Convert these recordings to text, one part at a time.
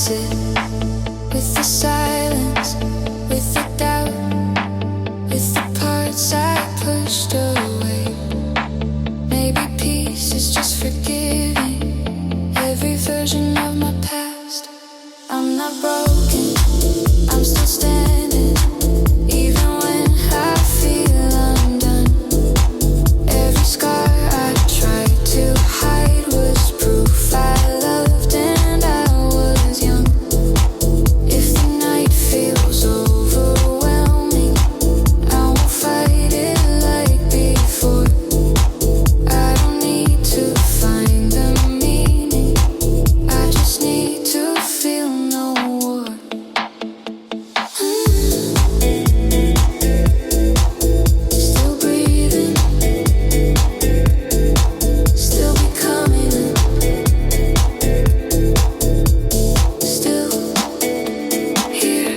sit with the silence, with the doubt, with the parts I pushed away. Maybe peace is just forgiving every version of my past. I'm not broken, I'm still standing, even when I feel undone. Every scar I tried to hide was proof I loved and I was young. If the night feels overwhelming, I won't fight it like before. I don't need to find the meaning, I just need to feel no war. Still breathing, still becoming, still here.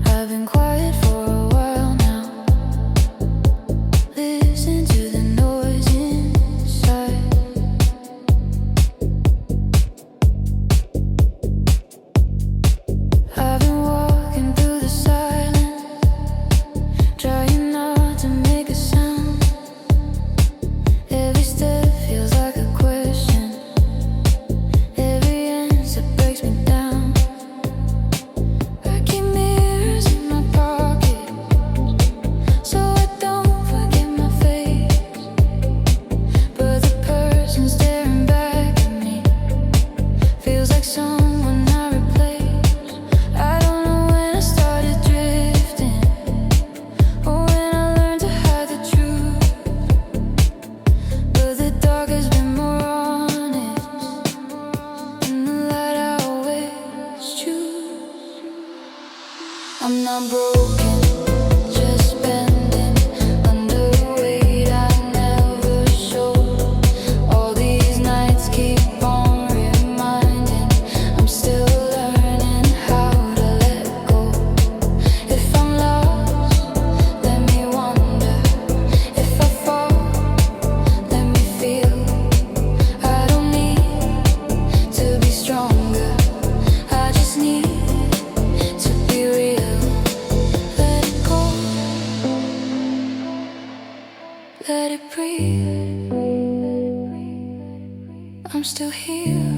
I've been quiet for a while now. Listen to the noise inside. I've been walking through the silence, trying not to make a sound. Every step feels like a question, every answer breaks me down. I keep mirrors in my pocket, so I don't forget my face. But the person staring back at me feels like someone I replaced. I don't know when I started drifting, or when I learned to hide the truth. But the dark has been more honest than the light I always choose. I'm not broken, just bending under a weight I never showed. All these nights keep on reminding I'm still learning how to let go. If I'm lost, let me wonder. If I fall, let me feel. I don't need to be stronger, I just need to be real. Let it go, let it breathe. I'm still here,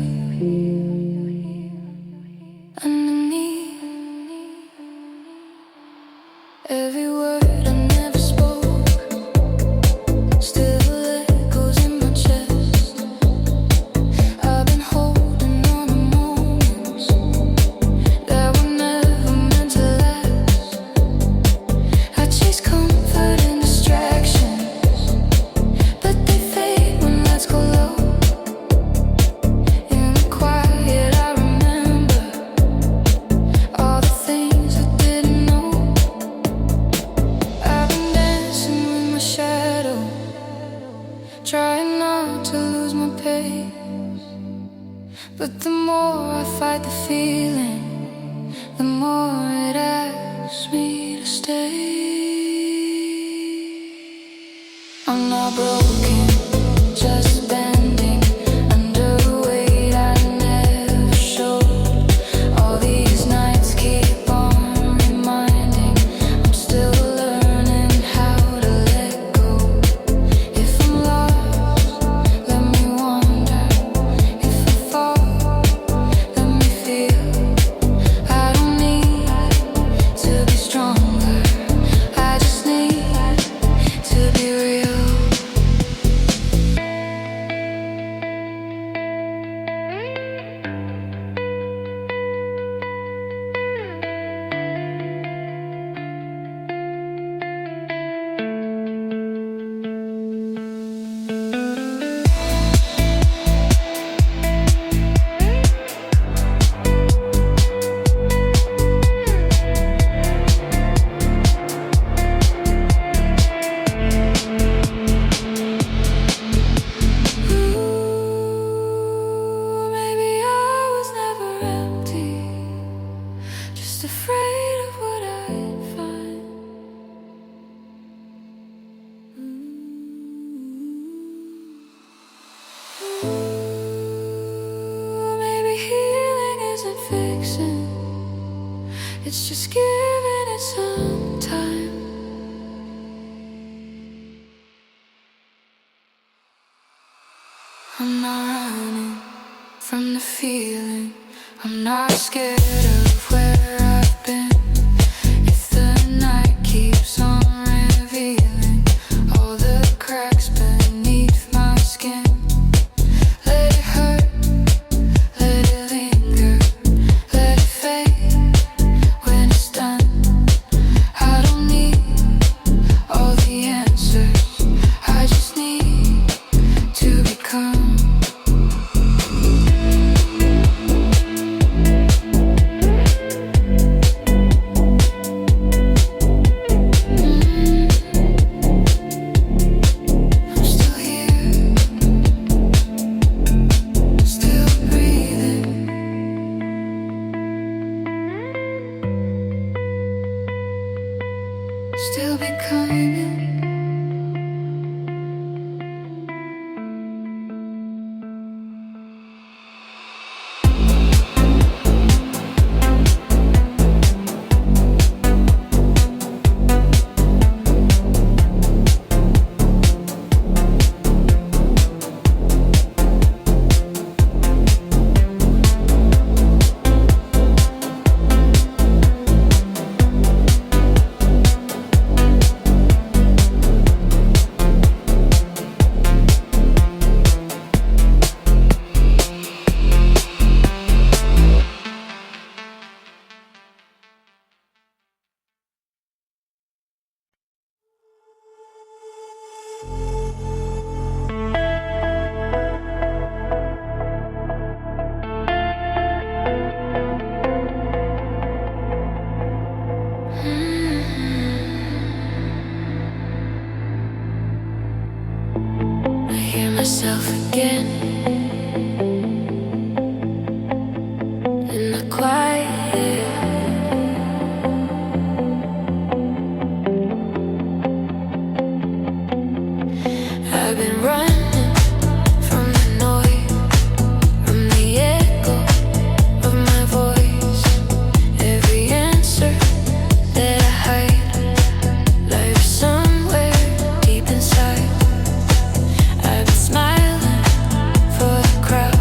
underneath every word I never spoke still echoes in my chest. I've been holding on to moments that were never meant to last. I chase comfort and distractions, but they fade when lights go low. In the quiet I remember all the things I didn't know. I've been dancing with my shadow, trying not to lose my pace. But the more I fight the feeling, the more it asks me to stay. I'm not broken, just bending under a weight I never showed. All these nights keep on reminding I'm still learning how to let go. If I'm lost, let me wonder. If I fall, let me feel. I don't need to be stronger, I just need It's just giving it some time. I'm not running from the feeling. I'm not scared of where I've been. If the night keeps on revealing all the cracks beneath my skin, let it hurt, let it linger, let it fade when it's done. I don't need all the answers, I just need to become. Still becoming. Myself again in the quiet. I've been running from the noise, from the echo of my voice. Every answer that I hide lives somewhere deep inside. I've been smiling for the crowd,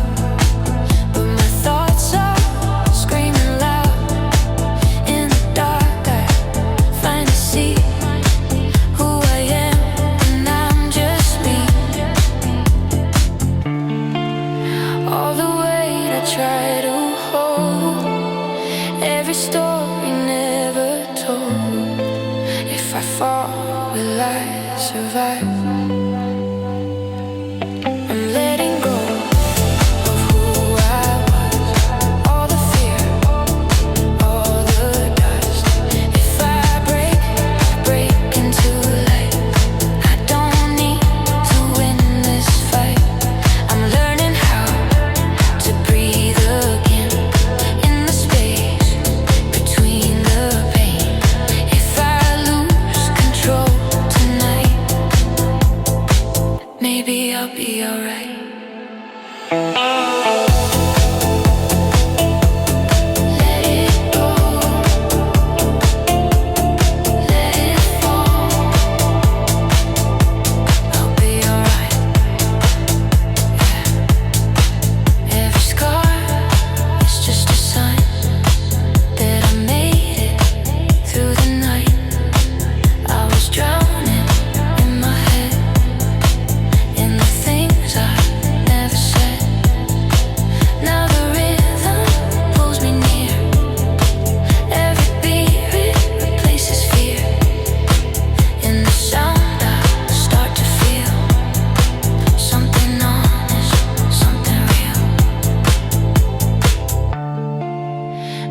but my thoughts are screaming loud. In the dark I finally see who I am, and I'm just me. All the weight I try to hold, every story never told. If I fall, will I survive? Maybe I'll be alright.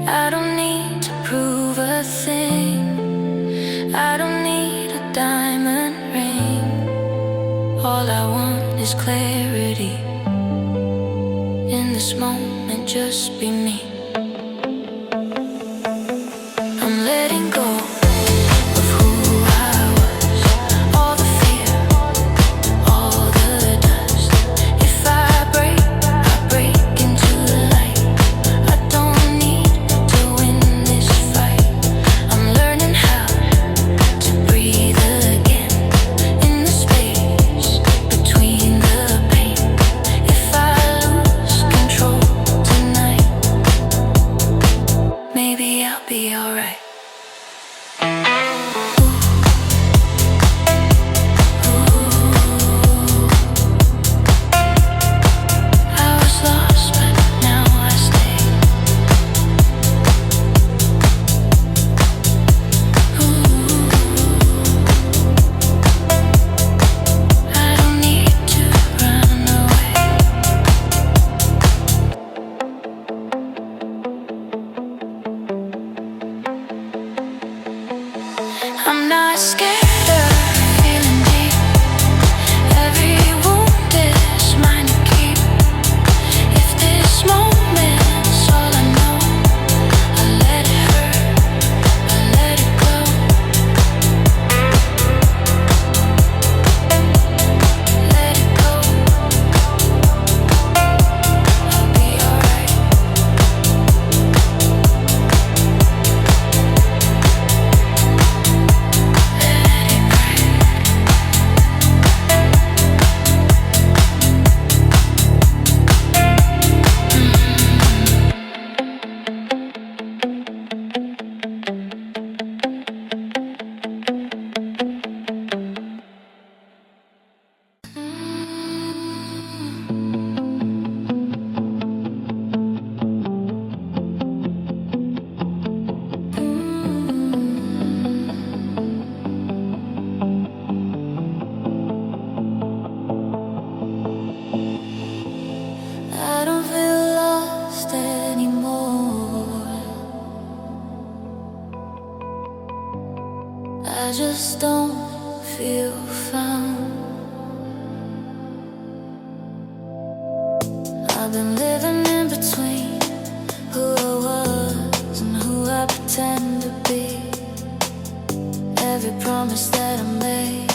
I don't need to prove a thing. I don't need a diamond ring. All I want is clarity. In this moment, just be me. I'm letting go of who I was. All the fear, all the dust. If I break into the light. I don't need to win this fight. I just don't feel found. I've been living in between who I was and who I pretend to be. Every promise that I made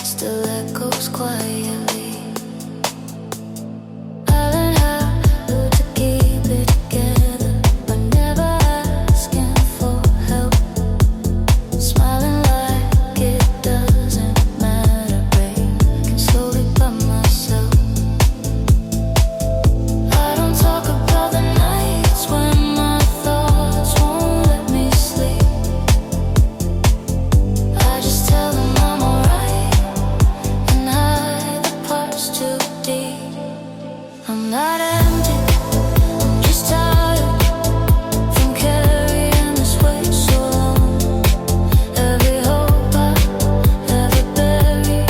still echoes quietly. I learned how to keep it together by never asking for help. Smiling like it doesn't matter, breaking slowly by myself. I don't talk about the nights when my thoughts won't let me sleep. I just tell them I'm alright and hide the parts too deep. I'm not empty, I'm just tired from carrying this weight so long. Every hope I ever buried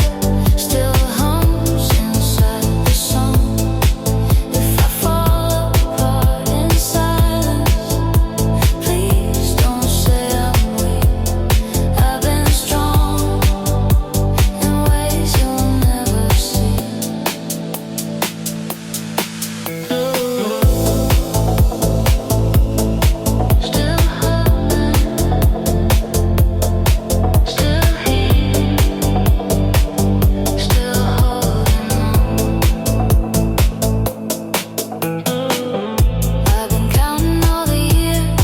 still hums inside the song. If I fall apart in silence, please don't say I'm weak. I've been strong in ways you'll never see. Still hoping, still here, still holding on. I've been counting all the years,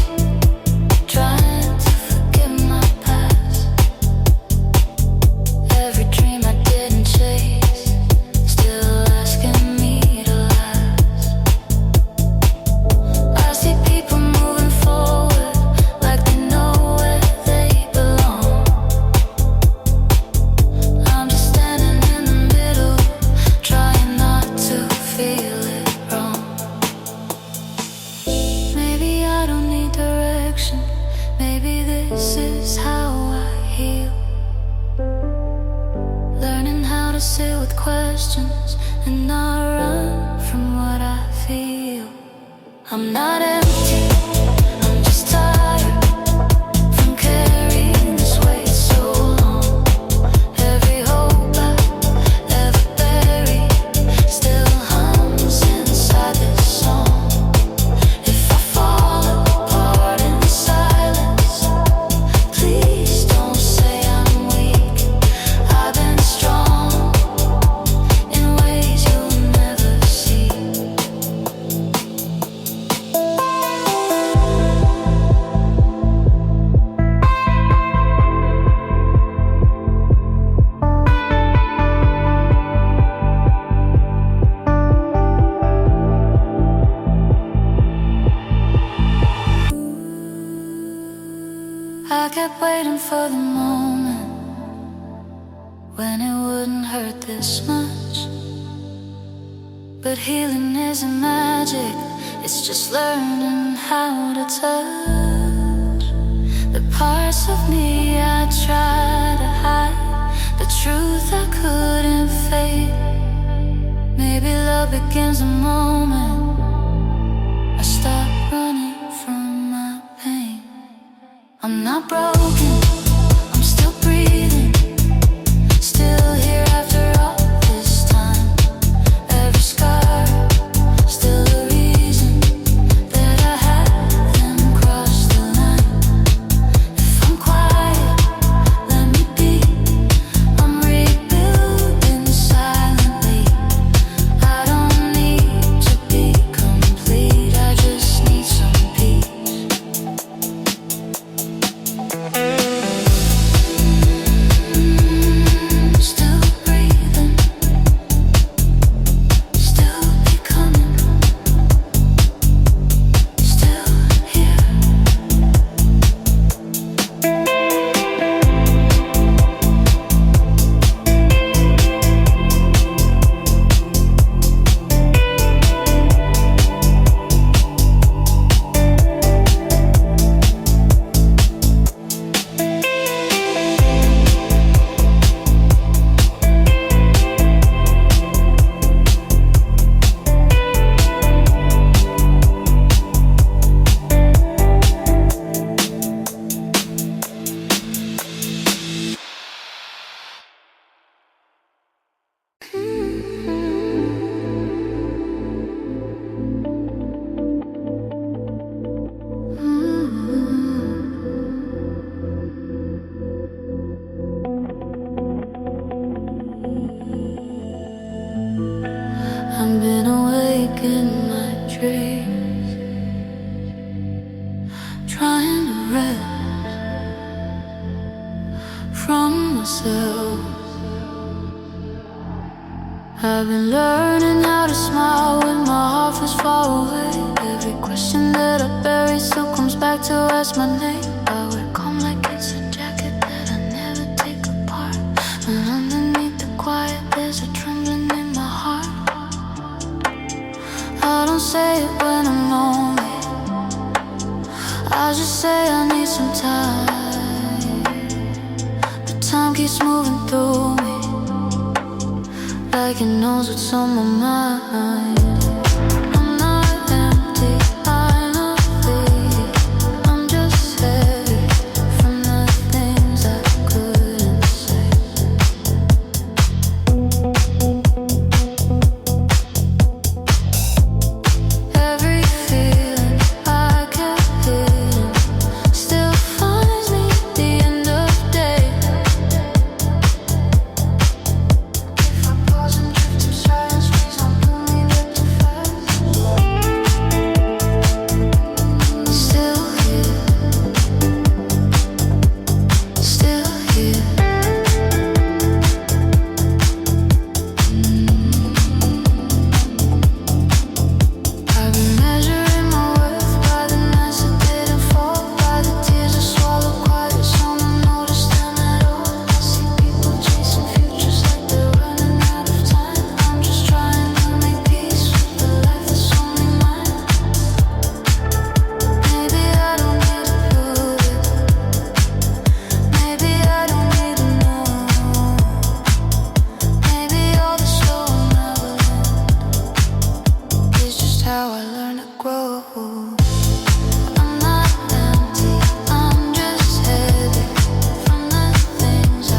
trying to forget my past. Every dream I didn't chase, still asking me to last. I see people moving forward like they know where they belong. I'm just standing in the middle, trying not to feel it wrong. Maybe I don't need direction, maybe this is how I heal. Learning how to sit with questions and not run from what I feel. I'm not empty, I'm just tired from carrying this weight so long. Every hope I ever buried still hums inside this song. If I fall apart in silence, please don't say I'm weak. I've been strong in ways you'll never see. I kept waiting for the moment when it wouldn't hurt this much. But healing isn't magic, it's just learning how to touch the parts of me I try to hide, the truth I couldn't fake. Maybe love begins the moment I stop running from my pain. I'm not broken, I'm still breathing, still here after all this time. Every scar, still a reason that I haven't crossed the line. If I'm quiet, let me be. I'm rebuilding silently. I don't need to be complete, I just need some peace. myself. I've been learning how to smile when my heart feels far away. Every question that I bury still comes back to ask my name. I wear calm like it's a jacket that I never take apart. And underneath the quiet there's a trembling in my heart. I don't say it when I'm lonely, I just say I need some time. But time keeps moving through me like it knows what's on my mind. I'm not empty, I'm not fading. I'm just heavy from the things I couldn't say. Every feeling I kept hidden still finds me at the end of the day. If I pause and drift in silence, please don't pull me back too fast. Still here, still here. I've been measuring my worth by the nights that didn't fall, by the tears I swallowed quiet, someone noticed them at all. I see people chasing futures like they're running out of time. I'm just trying to make peace with the life that's only mine. Maybe I don't need to prove it, maybe I don't need to know. Maybe all the show never end. It's just how I learn to grow. I'm not empty, I'm just heavy from the things I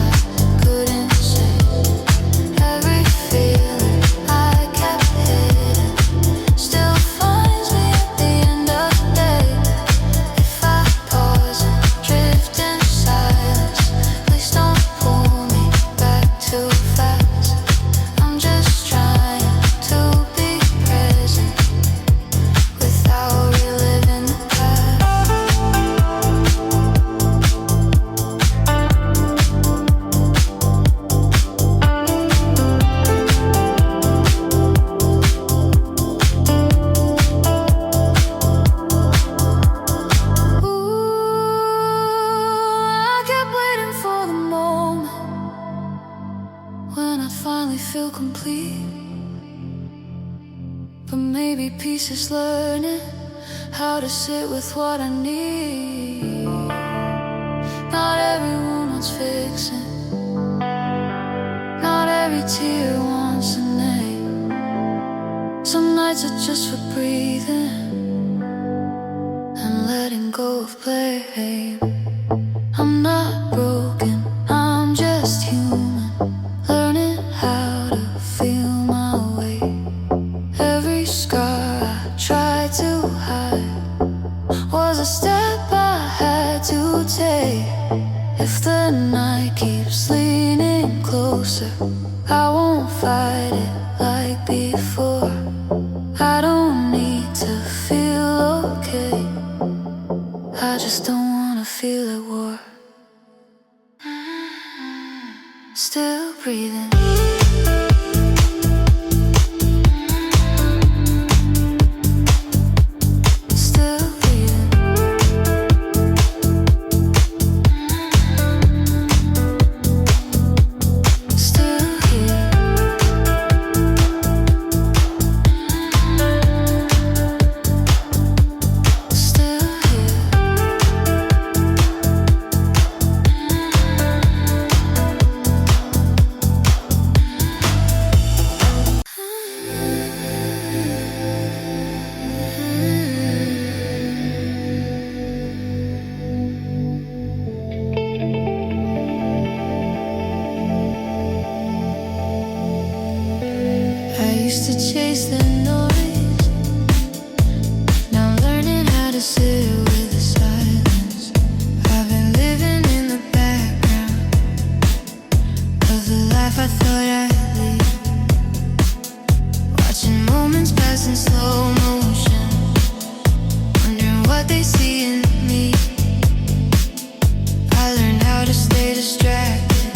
couldn't say. Every feeling I kept hidden still finds me at the end of the day. If I pause and drift in silence, please don't pull me back too fast. I'm just trying to be present without reliving the past. Ooh, I kept waiting for the moment when I'd finally feel complete. But maybe peace is learning how to sit with what I need. Not every wound wants fixing, not every tear wants a name. Some nights are just for breathing and letting go of blame. I'm not broken, I'm just human, learning how to feel my way. Every scar I tried to hide was a step I had to take. If the night keeps leaning closer, I won't fight it like before. I don't need to feel okay, I just don't wanna feel at war. Still breathing. Still breathing. Still here. Still here. I used to chase the noise, now I'm learning how to sit with the silence. I've been living in the background of the life I thought I'd lead, watching moments pass in slow motion, wondering what they see in me. I learned how to stay distracted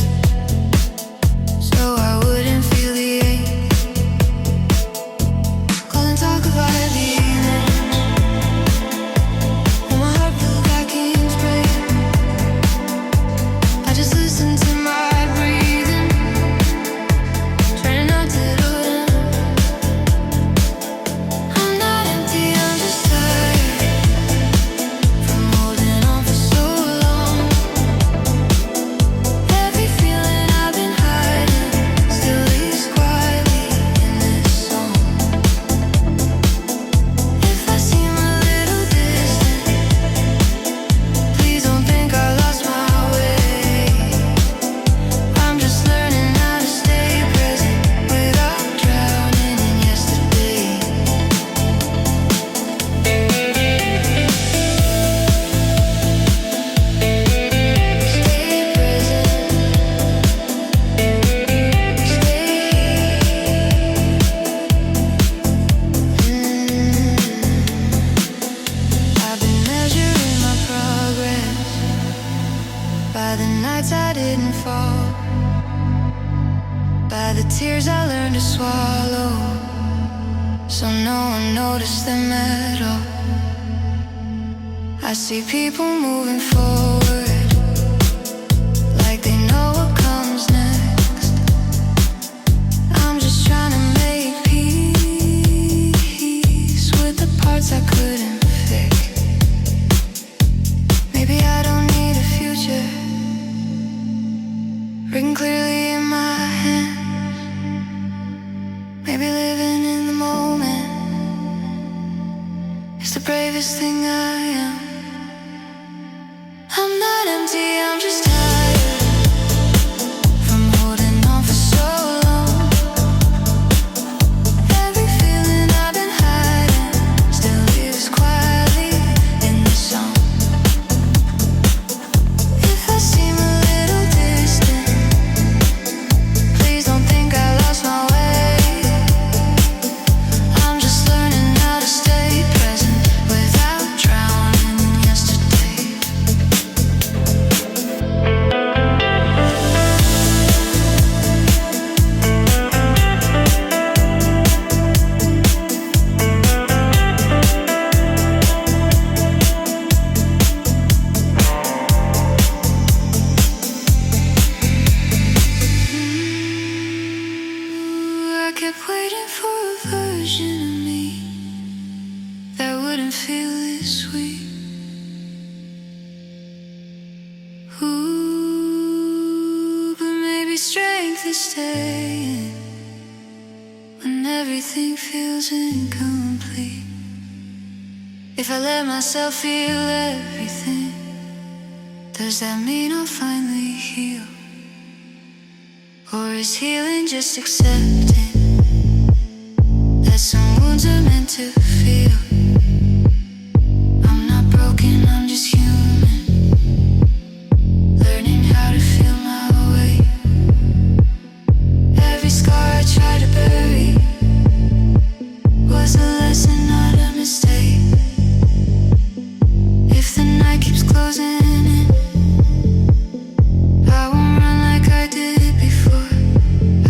fall. By the tears I learned to swallow, so no one noticed them at all. I see people moving forward, like they know what comes next. I'm just trying to make peace with the parts I couldn't fix. Maybe I don't need a future written clearly in my hand. Maybe living in the moment is the bravest thing I am. I'm not empty, I'm just tired from holding on for so long. Every feeling I've been hiding still lives quietly in the song. If I seem a little distant, please don't think I lost my way. I'm just learning how to stay present without drowning in yesterday. I kept waiting for a version of me that wouldn't feel this sweet. Ooh, but maybe strength is staying when everything feels incomplete. If I let myself feel everything, does that mean I'll finally heal? Or is healing just accepting that some wounds are meant to feel? I'm not broken, I'm just human, learning how to feel my way. Every scar I tried to bury was a lesson, not a mistake. If the night keeps closing in, I won't run like I did before.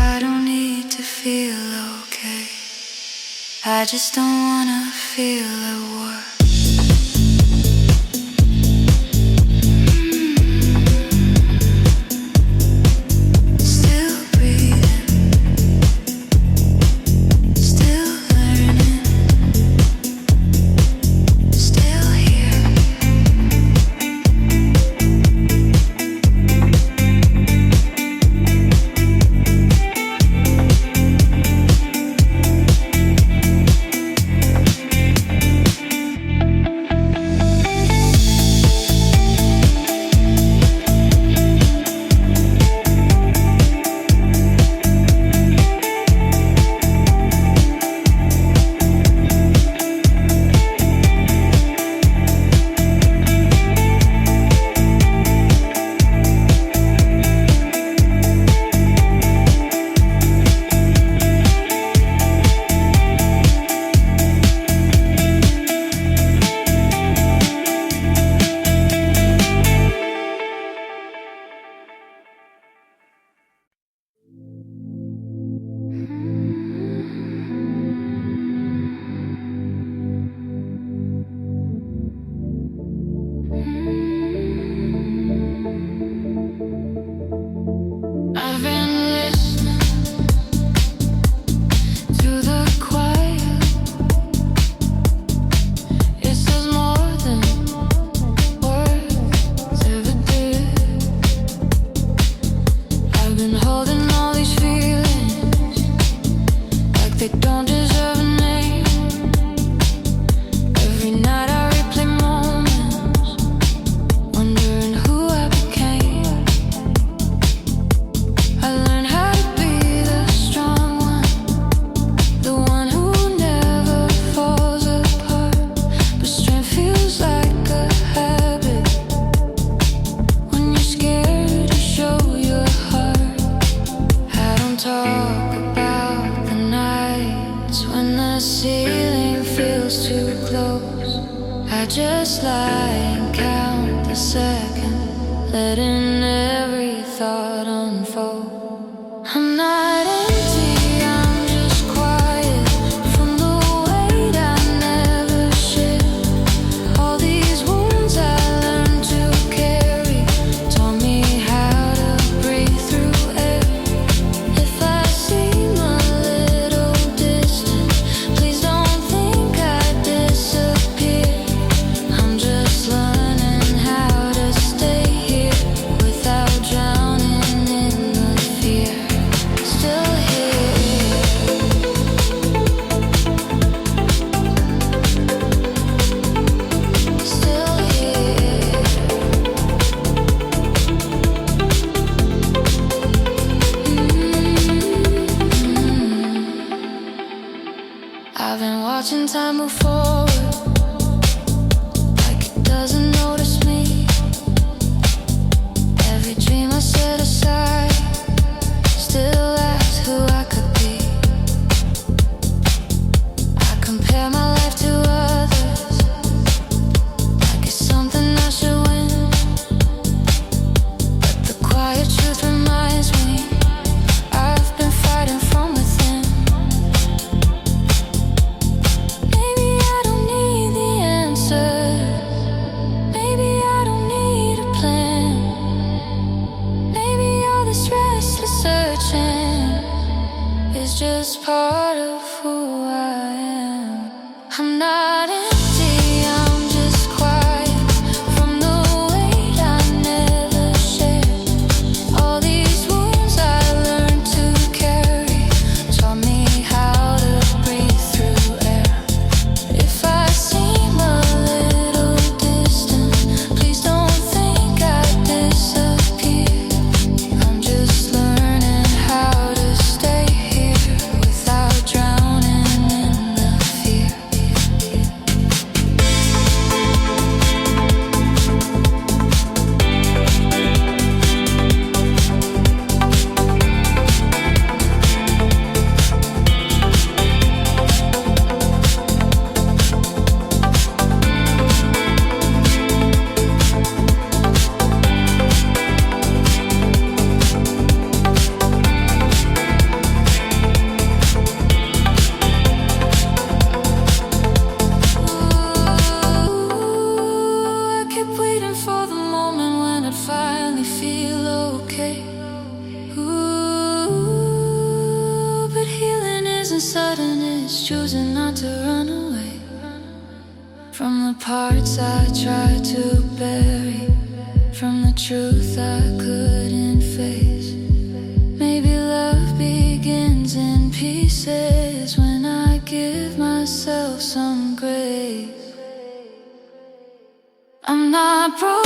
I don't need to feel okay, I just don't wanna feel at war. Still breathing, still learning, still here. I've been listening to the quiet. It says more than words ever did. I've been holding all these feelings like they don't deserve a name. Every night I replay moments, wondering who I became. I learned how to be the strong one, the one who never falls apart. But strength feels like a habit when you're scared to show your heart. I don't talk about the nights when the ceiling feels too close. I just lie and count the seconds, letting every thought parts I tried to bury from the truth I couldn't face. Maybe love begins in pieces when I give myself some grace. I'm not broken.